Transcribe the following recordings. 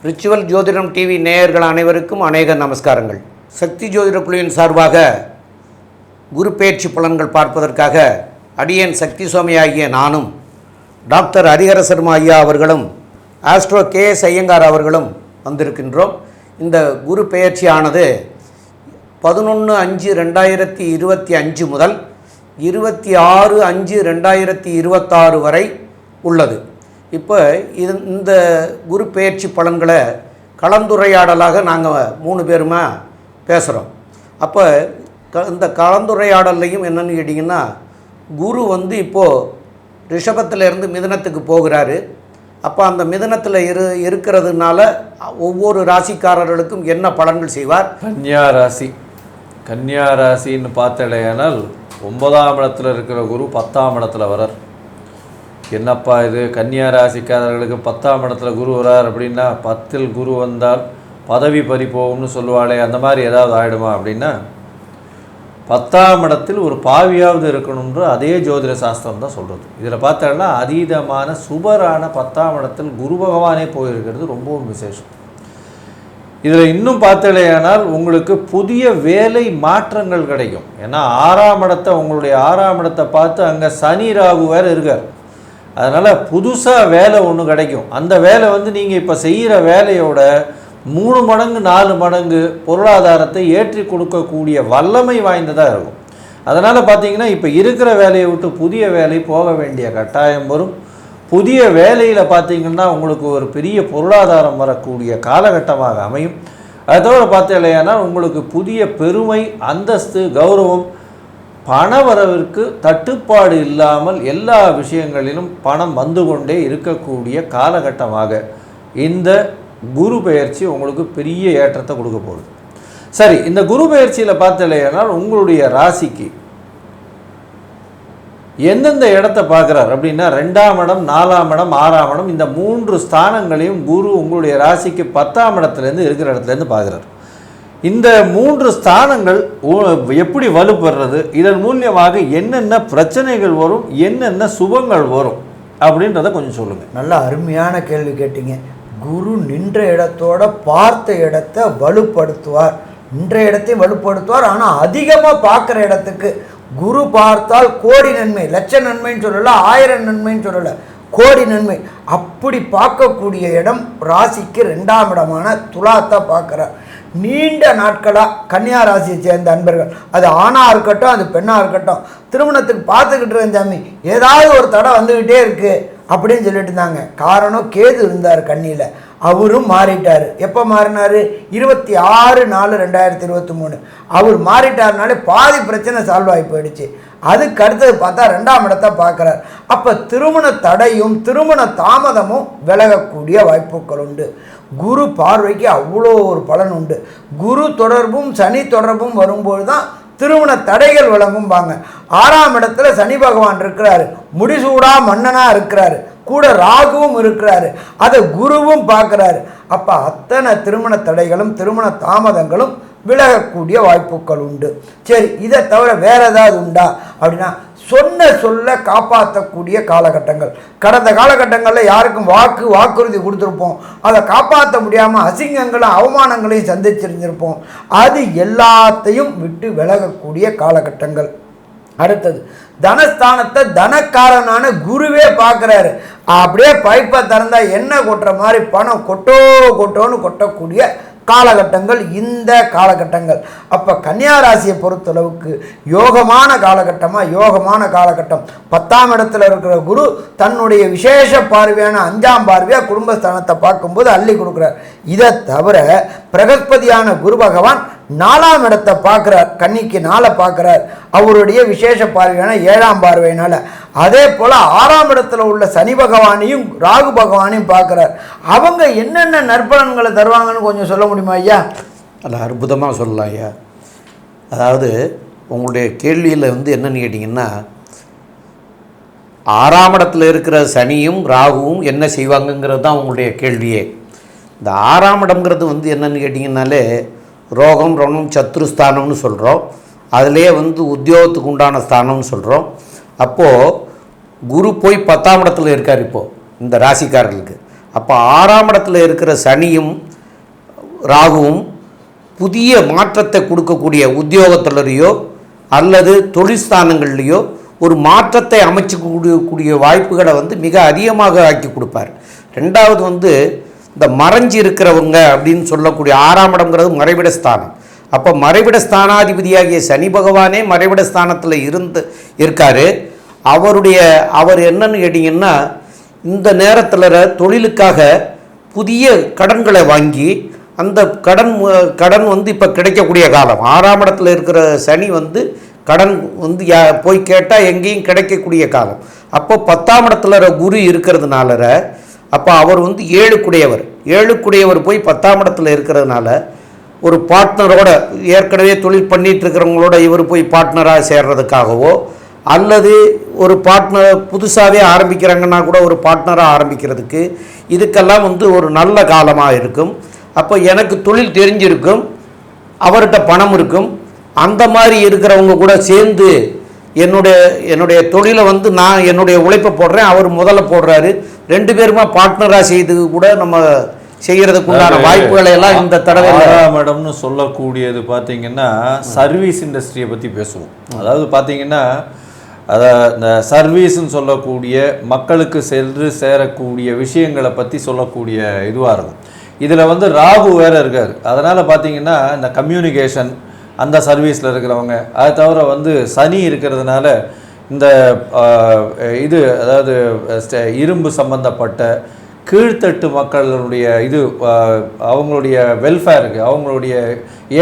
Ritual ஜோதிடம் TV நேயர்கள் அனைவருக்கும் அநேக நமஸ்காரங்கள். சக்தி ஜோதிட குழுவின் சார்பாக குரு பெயர்ச்சி பலன்கள் பார்ப்பதற்காக அடியேன் சக்தி சுவாமி ஆகிய நானும் டாக்டர் ஹரிஹர சர்மா ஐயா அவர்களும் ஆஸ்ட்ரோ KS ஐயங்கார் அவர்களும் வந்திருக்கின்றோம். இந்த குரு பெயர்ச்சியானது 11/5/2025 முதல் 26/5/2026 வரை உள்ளது. இப்போ இந்த குரு பெயர்ச்சி பலன்களை கலந்துரையாடலாக நாங்கள் 3 பேருமா பேசுகிறோம். அப்போ இந்த கலந்துரையாடல்லையும் என்னென்னு கேட்டிங்கன்னா, குரு இப்போது ரிஷபத்திலேருந்து மிதுனத்துக்கு போகிறாரு. அப்போ அந்த மிதுனத்தில் இருக்கிறதுனால ஒவ்வொரு ராசிக்காரர்களுக்கும் என்ன பலன்கள் செய்வார்? கன்னியா ராசின்னு பார்த்தடையானால் 9ஆம் இடத்துல இருக்கிற குரு 10ஆம் இடத்துல வரார். என்னப்பா இது, கன்னியா ராசிக்காரர்களுக்கு 10ஆம் இடத்துல குரு வரார் அப்படின்னா 10இல் குரு வந்தால் பதவி பறிப்போம்னு சொல்லுவாளே, அந்த மாதிரி ஏதாவது ஆகிடுமா அப்படின்னா, 10ஆம் இடத்தில் ஒரு பாவியாவது இருக்கணுன்ற அதே ஜோதிட சாஸ்திரம் தான் சொல்கிறது. இதில் பார்த்தோன்னா அதீதமான சுபரான 10ஆம் இடத்தில் குரு பகவானே போயிருக்கிறது ரொம்பவும் விசேஷம். இதில் இன்னும் பார்த்தலையானால் உங்களுக்கு புதிய வேலை மாற்றங்கள் கிடைக்கும். ஏன்னா 6ஆம் இடத்தை, உங்களுடைய 6ஆம் இடத்தை பார்த்து அங்கே சனி ராகு வேறு இருக்கார். அதனால் புதுசாக வேலை ஒன்று கிடைக்கும். அந்த வேலை நீங்கள் இப்போ செய்கிற வேலையோட 3 மடங்கு 4 மடங்கு பொருளாதாரத்தை ஏற்றி கொடுக்கக்கூடிய வல்லமை வாய்ந்ததாக இருக்கும். அதனால் பார்த்தீங்கன்னா இப்போ இருக்கிற வேலையை விட்டு புதிய வேலை போக வேண்டிய கட்டாயம் வரும். புதிய வேலையில் பார்த்திங்கன்னா உங்களுக்கு ஒரு பெரிய பொருளாதாரம் வரக்கூடிய காலகட்டமாக அமையும். அதோடு பார்த்தீங்கன்னா உங்களுக்கு புதிய பெருமை, அந்தஸ்து, கௌரவம், பண வரவிற்கு தட்டுப்பாடு இல்லாமல் எல்லா விஷயங்களிலும் பணம் வந்து கொண்டே இருக்கக்கூடிய காலகட்டமாக இந்த குரு பெயர்ச்சி உங்களுக்கு பெரிய ஏற்றத்தை கொடுக்க போகுது. சரி, இந்த குரு பெயர்ச்சியில் பார்த்தீங்கன்னா உங்களுடைய ராசிக்கு எந்தெந்த இடத்த பார்க்குறார் அப்படின்னா 2ஆம் இடம், 4ஆம் இடம், 6ஆம் இடம், இந்த 3 ஸ்தானங்களையும் குரு உங்களுடைய ராசிக்கு 10ஆம் இடத்துலேருந்து இருக்கிற இடத்துலேருந்து பார்க்குறார். இந்த 3 ஸ்தானங்கள் எப்படி வலுப்படுறது, இதன் மூலியமாக என்னென்ன பிரச்சனைகள் வரும், என்னென்ன சுபங்கள் வரும் அப்படின்றத கொஞ்சம் சொல்லுங்கள். நல்ல அருமையான கேள்வி கேட்டீங்க. குரு நின்ற இடத்தோட பார்த்த இடத்தை வலுப்படுத்துவார். நின்ற இடத்தை வலுப்படுத்துவார். ஆனால் அதிகமாக பார்க்குற இடத்துக்கு குரு பார்த்தால் கோடி நன்மை, லட்ச நன்மைன்னு சொல்லலை, 1000 நன்மைன்னு சொல்லலை, கோடி நன்மை. அப்படி பார்க்கக்கூடிய இடம் ராசிக்கு 2ஆம் இடமான துலாத்தை பார்க்குறார். நீண்ட நாட்களாக கன்னியா ராசியை சேர்ந்த அன்பர்கள், அது ஆணாக இருக்கட்டும், அது பெண்ணாக இருக்கட்டும், திருமணத்துக்கு பார்த்துக்கிட்டு இருந்தேன், ஏதாவது ஒரு தடை வந்துக்கிட்டே இருக்குது அப்படின்னு சொல்லிட்டு இருந்தாங்க. காரணம், கேது இருந்தார் கன்னியில், அவரும் மாறிட்டார். எப்போ மாறினார்? 26/4/2023 அவர் மாறிட்டார்னாலே பாதி பிரச்சனை சால்வ் ஆகி போயிடுச்சு. அதுக்கு அடுத்தது பார்த்தா 2ஆம் இடத்தை பார்க்குறார். அப்போ திருமண தடையும் திருமண தாமதமும் விலகக்கூடிய வாய்ப்புகள் உண்டு. குரு பார்வைக்கு அவ்வளோ ஒரு பலன் உண்டு. குரு தொடர்பும் சனி தொடர்பும் வரும்போது தான் திருமண தடைகள் விளங்கும்பாங்க. 6ஆம் இடத்துல சனி பகவான் இருக்கிறாரு, முடிசூடா மன்னனாக இருக்கிறாரு, கூட ராகுவும் இருக்கிறாரு, அதை குருவும் பார்க்குறாரு. அப்போ அத்தனை திருமண தடைகளும் திருமண தாமதங்களும் விலகக்கூடிய வாய்ப்புகள் உண்டு. சரி, இதை தவிர வேறு ஏதாவது உண்டா அப்படின்னா, சொன்ன சொல்ல காப்பாற்றக்கூடிய காலகட்டங்கள். கடந்த காலகட்டங்களில் யாருக்கும் வாக்குறுதி கொடுத்துருப்போம், அதை காப்பாற்ற முடியாமல் அசிங்கங்களும் அவமானங்களையும் சந்திச்சிருந்திருப்போம். அது எல்லாத்தையும் விட்டு விலகக்கூடிய காலகட்டங்கள். அடுத்தது, தனஸ்தானத்தை தனக்காரனான குருவே பார்க்குறாரு. அப்படியே பைப்பை திறந்தா என்ன கொட்டுற மாதிரி பணம் கொட்டோன்னு கொட்டக்கூடிய காலகட்டங்கள் இந்த காலகட்டங்கள். அப்போ கன்னியா ராசியை பொறுத்தளவுக்கு யோகமான காலகட்டம். 10ஆம் இடத்துல இருக்கிற குரு தன்னுடைய விசேஷ பார்வையான 5ஆம் பார்வையாக குடும்பஸ்தானத்தை பார்க்கும்போது அள்ளி கொடுக்குறார். இதை தவிர பிரகஸ்பதியான குரு பகவான் 4ஆம் இடத்தை பார்க்குறார், கன்னிக்கு 4 பார்க்குறார், அவருடைய விசேஷ பார்வையான 7ஆம் பார்வையினால். அதே போல் 6ஆம் இடத்துல உள்ள சனி பகவானையும் ராகு பகவானையும் பார்க்குறார். அவங்க என்னென்ன நற்பலன்களை தருவாங்கன்னு கொஞ்சம் சொல்ல முடியுமா ஐயா? அல்ல, அற்புதமாக சொல்லலாம் ஐயா. அதாவது உங்களுடைய கேள்வியில் என்னன்னு கேட்டிங்கன்னா, 6ஆம் இடத்துல இருக்கிற சனியும் ராகுவும் என்ன செய்வாங்கங்கிறது தான் உங்களுடைய கேள்வியே. இந்த 6ஆம் இடம்ங்கிறது என்னன்னு கேட்டிங்கன்னாலே ரோகம், ரணம், சத்ருஸ்தானம்னு சொல்கிறோம். அதிலே உத்தியோகத்துக்கு உண்டான ஸ்தானம்னு சொல்கிறோம். அப்போது குரு போய் 10ஆம் இடத்துல இருக்கார் இப்போது இந்த ராசிக்காரர்களுக்கு. அப்போ 6ஆம் இடத்துல இருக்கிற சனியும் ராகுவும் புதிய மாற்றத்தை கொடுக்கக்கூடிய உத்தியோகத்திலேயோ அல்லது தொழிற்ஸ்தானங்கள்லேயோ ஒரு மாற்றத்தை அமைச்சுக்கூடிய வாய்ப்புகளை வந்து மிக அதிகமாக ஆக்கி கொடுப்பார். ரெண்டாவது வந்து இந்த மறைஞ்சி இருக்கிறவங்க அப்படின்னு சொல்லக்கூடிய 6ஆம் இடம்ங்கிறது மறைவிட ஸ்தானம். அப்போ மறைவிட ஸ்தானாதிபதியாகிய சனி பகவானே மறைவிட ஸ்தானத்தில் இருக்கார். அவர் என்னன்னு கேட்டிங்கன்னா இந்த நேரத்தில் தொழிலுக்காக புதிய கடன்களை வாங்கி அந்த கடன் வந்து இப்போ கிடைக்கக்கூடிய காலம். 6ஆம் இடத்துல இருக்கிற சனி வந்து கடன் வந்து போய் கேட்டால் எங்கேயும் கிடைக்கக்கூடிய காலம். அப்போ 10ஆம் இடத்துல குரு இருக்கிறதுனால அப்போ அவர் வந்து 7 போய் 10ஆம் இடத்துல இருக்கிறதுனால ஒரு பார்ட்னரோட ஏற்கனவே தொழில் பண்ணிகிட்டு இருக்கிறவங்களோட இவர் போய் பார்ட்னராக சேர்றதுக்காகவோ அல்லது ஒரு பார்ட்னர் புதுசாகவே ஆரம்பிக்கிறாங்கன்னா கூட ஒரு பார்ட்னராக ஆரம்பிக்கிறதுக்கு இதுக்கெல்லாம் வந்து ஒரு நல்ல காலமாக இருக்கும். அப்போ எனக்கு தொழில் தெரிஞ்சிருக்கும், அவர்கிட்ட பணம் இருக்கும், அந்த மாதிரி இருக்கிறவங்க கூட சேர்ந்து என்னுடைய தொழிலை வந்து நான் என்னுடைய உழைப்பை போடுறேன், அவர் முதல்ல போடுறாரு, 2 பேருமா பார்ட்னராக செய்து கூட நம்ம செய்கிறதுக்கு உண்டான வாய்ப்புகளை எல்லாம் இந்த தடவை 6ஆம் இடம்னு சொல்லக்கூடியது பார்த்தீங்கன்னா சர்வீஸ் இண்டஸ்ட்ரியை பற்றி பேசுவோம். அதாவது பார்த்தீங்கன்னா இந்த சர்வீஸ்ன்னு சொல்லக்கூடிய மக்களுக்கு சென்று சேரக்கூடிய விஷயங்களை பற்றி சொல்லக்கூடிய இதுவாக இருக்கும். இதில் வந்து ராகு வேறு இருக்கார். அதனால் பார்த்தீங்கன்னா இந்த கம்யூனிகேஷன் அந்த சர்வீஸில் இருக்கிறவங்க, அதை தவிர வந்து சனி இருக்கிறதுனால இந்த இது அதாவது இரும்பு சம்பந்தப்பட்ட கீழ்த்தட்டு மக்களுடைய அவங்களுடைய வெல்ஃபேருக்கு அவங்களுடைய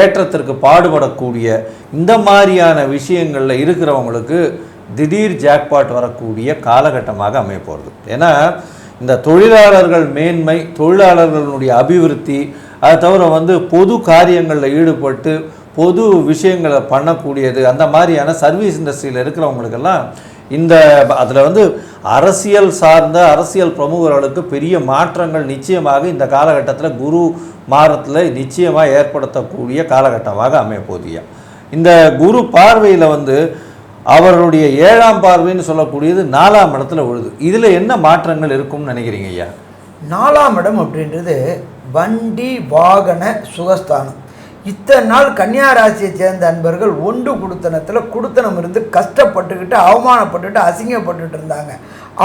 ஏற்றத்திற்கு பாடுபடக்கூடிய இந்த மாதிரியான விஷயங்களில் இருக்கிறவங்களுக்கு திடீர் ஜாக்பாட் வரக்கூடிய காலகட்டமாக அமைய போகிறது. ஏன்னா இந்த தொழிலாளர்கள் மேன்மை, தொழிலாளர்களுடைய அபிவிருத்தி, அதை தவிர வந்து பொது காரியங்களில் ஈடுபட்டு பொது விஷயங்களை பண்ணக்கூடியது, அந்த மாதிரியான சர்வீஸ் இண்டஸ்ட்ரியில் இருக்கிறவங்களுக்கெல்லாம் அதில் வந்து அரசியல் சார்ந்த அரசியல் பிரமுகர்களுக்கு பெரிய மாற்றங்கள் நிச்சயமாக இந்த காலகட்டத்தில் குரு மாதத்தில் நிச்சயமாக ஏற்படுத்தக்கூடிய காலகட்டமாக அமையப்போதியா. இந்த குரு பார்வையில் வந்து அவருடைய 7ஆம் பார்வைன்னு சொல்லக்கூடியது 4ஆம் இடத்துல விழுது. இதில் என்ன மாற்றங்கள் இருக்கும்னு நினைக்கிறீங்க ஐயா? 4ஆம் இடம் அப்படின்றது வண்டி வாகன சுகஸ்தானம். இத்தனை நாள் கன்னியா ராசியை சேர்ந்த அன்பர்கள் ஒன்று குடுத்தனம் இருந்து கஷ்டப்பட்டுக்கிட்டு அவமானப்பட்டுக்கிட்டு அசிங்கப்பட்டுட்டு இருந்தாங்க.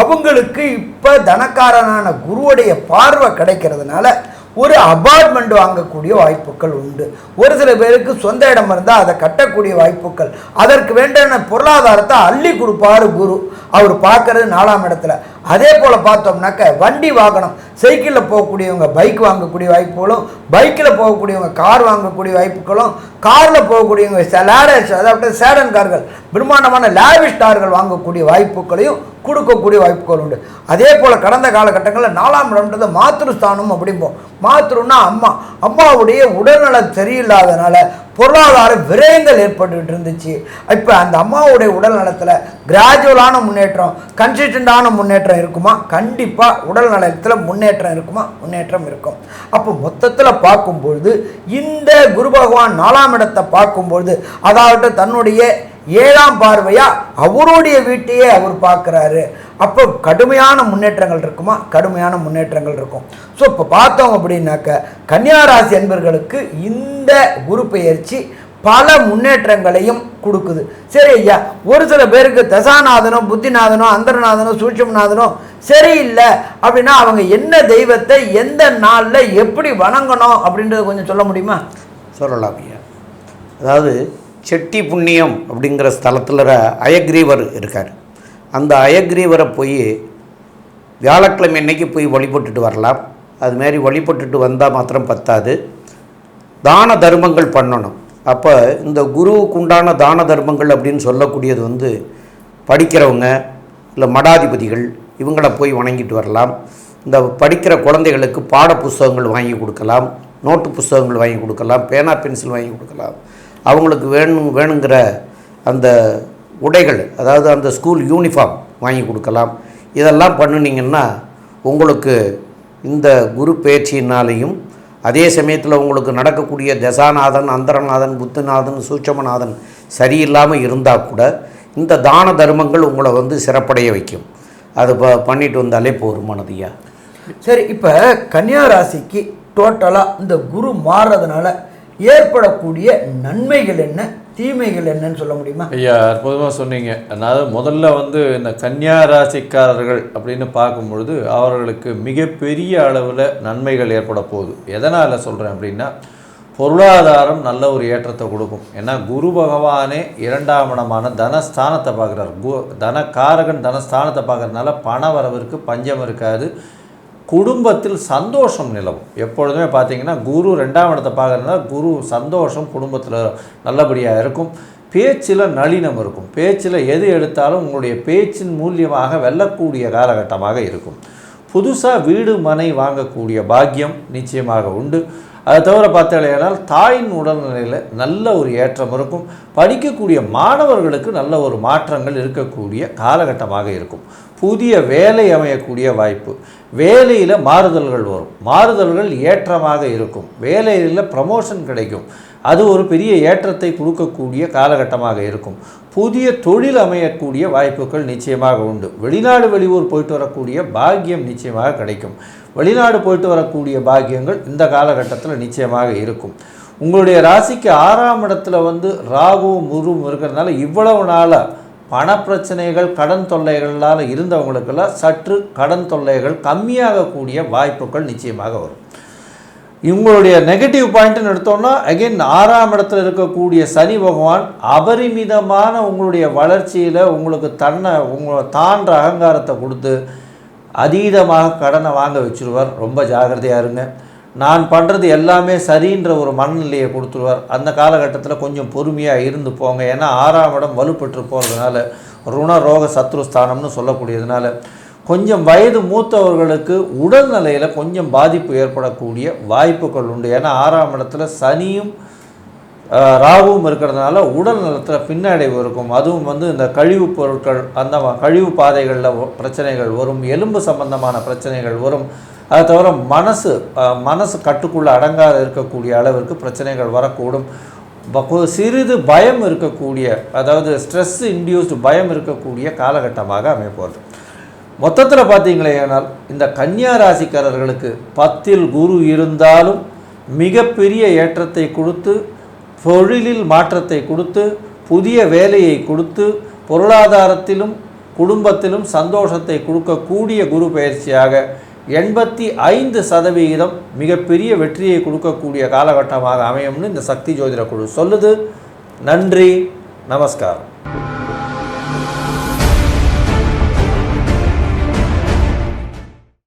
அவங்களுக்கு இப்போ தனக்காரனான குருவுடைய பார்வை கிடைக்கிறதுனால ஒரு அபார்ட்மெண்ட் வாங்கக்கூடிய வாய்ப்புகள் உண்டு. ஒரு சில பேருக்கு சொந்த இடம் இருந்தால் அதை கட்டக்கூடிய வாய்ப்புகள், அதற்கு வேண்டிய பொருளாதாரத்தை அள்ளி கொடுப்பாரு குரு. அவர் பார்க்கறது 4ஆம் இடத்துல. அதே போல் பார்த்தோம்னாக்க வண்டி வாகனம், சைக்கிளில் போகக்கூடியவங்க பைக் வாங்கக்கூடிய வாய்ப்புகளும், பைக்கில் போகக்கூடியவங்க கார் வாங்கக்கூடிய வாய்ப்புகளும், காரில் போகக்கூடியவங்க அதாவது சேடன் கார்கள், பிரம்மாண்டமான லேவிஷ் கார்கள் வாங்கக்கூடிய வாய்ப்புகளையும் கொடுக்கக்கூடிய வாய்ப்புகள் உண்டு. அதே போல் கடந்த காலகட்டங்களில் 4ஆம் இடம்ன்றது மாத்ருஸ்தானம் அப்படிம்போம். மாத்ருன்னா அம்மாவுடைய உடல்நலம் சரியில்லாதனால பொருளாதார விரயங்கள் ஏற்பட்டுக்கிட்டு இருந்துச்சு. இப்போ அந்த அம்மாவுடைய உடல் நலத்தில் கிராஜுவலான முன்னேற்றம், கன்சிஸ்டண்டான முன்னேற்றம் இருக்குமா? கண்டிப்பாக உடல் நலத்தில் முன்னேற்றம் இருக்குமா? முன்னேற்றம் இருக்கும். அப்போ மொத்தத்தில் பார்க்கும்பொழுது இந்த குரு பகவான் 4ஆம் இடத்தை பார்க்கும்பொழுது, அதாவது தன்னுடைய 7ஆம் பார்வையா அவருடைய வீட்டையே அவர் பார்க்குறாரு. அப்போ கடுமையான முன்னேற்றங்கள் இருக்குமா? கடுமையான முன்னேற்றங்கள் இருக்கும். ஸோ இப்போ பார்த்தோம் அப்படின்னாக்க கன்னியாராசி என்பர்களுக்கு இந்த குரு பெயர்ச்சி பல முன்னேற்றங்களையும் கொடுக்குது. சரி ஐயா, ஒரு சில பேருக்கு தசாநாதனோ புத்திநாதனோ அந்தரநாதனோ சூட்சமநாதனோ சரியில்லை அப்படின்னா அவங்க என்ன தெய்வத்தை எந்த நாளில் எப்படி வணங்கணும் அப்படின்றத கொஞ்சம் சொல்ல முடியுமா? சொல்லலாம் ஐயா. அதாவது செட்டி புண்ணியம் அப்படிங்கிற ஸ்தலத்தில் அயக்ரீவர் இருக்கார். அந்த அயக்ரீவரை போய் வியாழக்கிழமை அன்னைக்கு போய் வழிபட்டுட்டு வரலாம். அதுமாரி வழிபட்டுட்டு வந்தால் மாத்திரம் பத்தாது, தான தர்மங்கள் பண்ணணும். அப்போ இந்த குருவுக்கு உண்டான தான தர்மங்கள் அப்படின்னு சொல்லக்கூடியது வந்து படிக்கிறவங்க இல்லை மடாதிபதிகள் இவங்கள போய் வணங்கிட்டு வரலாம். இந்த படிக்கிற குழந்தைகளுக்கு பாட புஸ்தகங்கள் வாங்கி கொடுக்கலாம், நோட்டு புஸ்தகங்கள் வாங்கி கொடுக்கலாம், பேனா பென்சில் வாங்கி கொடுக்கலாம். அவங்களுக்கு வேணுங்கிற அந்த உடைகள், அதாவது அந்த ஸ்கூல் யூனிஃபார்ம் வாங்கி கொடுக்கலாம். இதெல்லாம் பண்ணினீங்கன்னா உங்களுக்கு இந்த குரு பயிற்சியினாலேயும் அதே சமயத்தில் உங்களுக்கு நடக்கக்கூடிய தசாநாதன் அந்தரநாதன் புத்தநாதன் சூட்சமநாதன் சரியில்லாமல் இருந்தால் கூட இந்த தான தர்மங்கள் உங்களை வந்து சிறப்படைய வைக்கும். அதை பண்ணிட்டு வந்தாலே போதுமானதுயா. சரி, இப்போ கன்னியா ராசிக்கு டோட்டலாக இந்த குரு மாறுறதுனால ஏற்படக்கூடிய நன்மைகள் என்ன, தீமைகள் என்னன்னு சொல்ல முடியுமா? ஐயா, அற்புதமாக சொன்னீங்க. அதாவது முதல்ல இந்த கன்னியா ராசிக்காரர்கள் அப்படின்னு பார்க்கும்பொழுது அவர்களுக்கு மிகப்பெரிய அளவில் நன்மைகள் ஏற்பட போகுது. எதனால் சொல்கிறேன் அப்படின்னா, பொருளாதாரம் நல்ல ஒரு ஏற்றத்தை கொடுக்கும். ஏன்னா குரு பகவானே 2ஆம் இடமான தனஸ்தானத்தை பார்க்குறார். தனக்காரகன் தனஸ்தானத்தை பார்க்குறதுனால பண வரவிற்கு பஞ்சம் இருக்காது. குடும்பத்தில் சந்தோஷம் நிலவும். எப்பொழுதுமே பார்த்தீங்கன்னா குரு 2ஆம் இடத்தை பார்க்குறதுனால குரு சந்தோஷம் குடும்பத்தில் நல்லபடியாக இருக்கும். பேச்சில் நளினம் இருக்கும். பேச்சில் எது எடுத்தாலும் உங்களுடைய பேச்சின் மூலியமாக வெல்லக்கூடிய காலகட்டமாக இருக்கும். புதுசாக வீடு மனை வாங்கக்கூடிய பாக்கியம் நிச்சயமாக உண்டு. அதை தவிர பார்த்தாலேனால் தாயின் உடல்நிலையில் நல்ல ஒரு ஏற்றம் இருக்கும். படிக்கக்கூடிய மாணவர்களுக்கு நல்ல ஒரு மாற்றங்கள் இருக்கக்கூடிய காலகட்டமாக இருக்கும். புதிய வேலை அமையக்கூடிய வாய்ப்பு, வேலையில் மாறுதல்கள் வரும். மாறுதல்கள் ஏற்றமாக இருக்கும். வேலையில் ப்ரமோஷன் கிடைக்கும். அது ஒரு பெரிய ஏற்றத்தை கொடுக்கக்கூடிய காலகட்டமாக இருக்கும். புதிய தொழில் அமையக்கூடிய வாய்ப்புகள் நிச்சயமாக உண்டு. வெளிநாடு வெளியூர் போயிட்டு வரக்கூடிய பாக்கியம் நிச்சயமாக கிடைக்கும். வெளிநாடு போயிட்டு வரக்கூடிய பாக்கியங்கள் இந்த காலகட்டத்தில் நிச்சயமாக இருக்கும். உங்களுடைய ராசிக்கு 6ஆம் இடத்துல ராகுவும் குருவும் இருக்கிறதுனால இவ்வளவு நாளாக பணப்பிரச்சனைகள் கடன் தொல்லைகளால் இருந்தவங்களுக்கெல்லாம் சற்று கடன் தொல்லைகள் கம்மியாகக்கூடிய வாய்ப்புகள் நிச்சயமாக வரும். இவங்களுடைய நெகட்டிவ் பாயிண்ட்னு எடுத்தோம்னா அகெயின் 6ஆம் இடத்துல இருக்கக்கூடிய சனி பகவான் அபரிமிதமான உங்களுடைய வளர்ச்சியில் உங்களுக்கு உங்களை தாண்ட அகங்காரத்தை கொடுத்து அதீதமாக கடனை வாங்க வச்சுருவார். ரொம்ப ஜாகிரதையாக இருங்க. நான் பண்ணுறது எல்லாமே சரின்ற ஒரு மனநிலையை கொடுத்துருவார். அந்த காலகட்டத்தில் கொஞ்சம் பொறுமையாக இருந்து போங்க. ஏன்னா 6ஆம் இடம் வலுப்பெற்று போகிறதுனால ருண ரோக சத்ருஸ்தானம்னு சொல்லக்கூடியதுனால கொஞ்சம் வயது மூத்தவர்களுக்கு உடல்நிலையில் கொஞ்சம் பாதிப்பு ஏற்படக்கூடிய வாய்ப்புகள் உண்டு. ஏன்னா 6ஆம் இடத்துல சனியும் ராகுவும் இருக்கிறதுனால உடல் நலத்தில் பின்னடைவு இருக்கும். அதுவும் இந்த கழிவுப் பொருட்கள், அந்த கழிவு பாதைகளில் பிரச்சனைகள் வரும். எலும்பு சம்பந்தமான பிரச்சனைகள் வரும். அதை தவிர மனசு கட்டுக்குள்ளே அடங்காத இருக்கக்கூடிய அளவிற்கு பிரச்சனைகள் வரக்கூடும். சிறிது பயம் இருக்கக்கூடிய, அதாவது ஸ்ட்ரெஸ் இன்டியூஸ்டு பயம் இருக்கக்கூடிய காலகட்டமாக அமைப்போகுது. மொத்தத்தில் பார்த்தீங்களேனால் இந்த கன்னியா ராசிக்காரர்களுக்கு 10இல் குரு இருந்தாலும் மிகப்பெரிய ஏற்றத்தை கொடுத்து, தொழிலில் மாற்றத்தை கொடுத்து, புதிய வேலையை கொடுத்து, பொருளாதாரத்திலும் குடும்பத்திலும் சந்தோஷத்தை கொடுக்கக்கூடிய குரு பயிற்சியாக 85% மிகப்பெரிய வெற்றியை கொடுக்கக்கூடிய காலகட்டமாக அமையும்னு இந்த சக்தி ஜோதிட குழு சொல்லுது. நன்றி, நமஸ்காரம்.